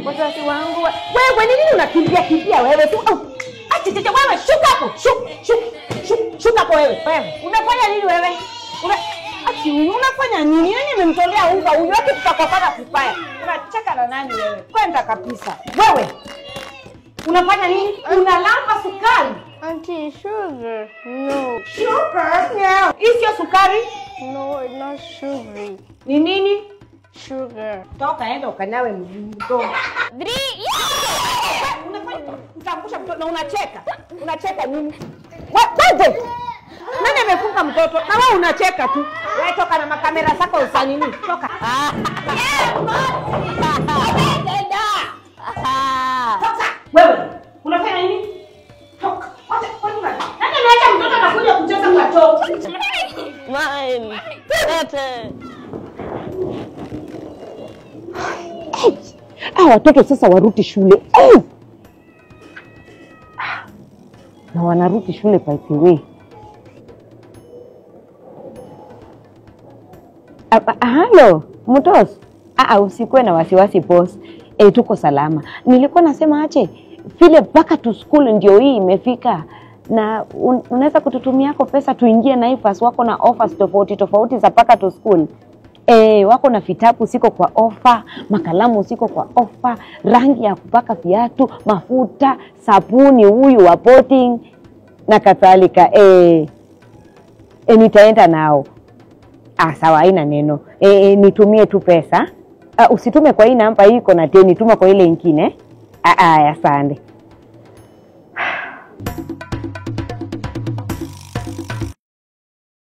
Wazazi wangu. Wewe nini unakimbia wewe tu? Acha wewe shuka hapo. Shuka hapo wewe. Unafanya nini wewe? Unafanya nini? Nani amemtolea unga huyu? Wapi tutakopana kupaya? Unacheka na nani wewe? Kwenda kabisa. Wewe. Unafanya nini? Unalamba sukari. Auntie, sugar. No. Sugar? No. Is your sukari? No, it's not sugary. Ni nini? Sugar. Toka enda ukanawe mdomo. Unafanya utangusha mtoto na unacheka. Unacheka nini? Wewe. Nani amefunga mtoto? Na wewe unacheka tu. Wewe toka na makamera zako usanini. Toka. Toka. Wewe. Unafanya nini? Toka. Nani ameacha mtoto anakuja kucheza kwa choo? Mine. Better. Watoto sasa warudi shule. Na wanarudi shule by the way. Hello, Mutos. Usikuwe na wasiwasi boss. Tuko salama. Nilikuwa nasema aje, vile back to school ndio hii imefika. Na unaweza kututumia yako pesa tuingie na Naivas, wako na offers tofauti za back to school. Wako na vitabu siko kwa offer, makalamu siko kwa offer, rangi ya kupaka viatu, mafuta, sabuni huyu wa potting na kadhalika. Nitaenda nao. Sawa, haina neno. Nitumie tu pesa. Usitume kwa hii namba hii iko na 10, tuma kwa ile nyingine. Asante.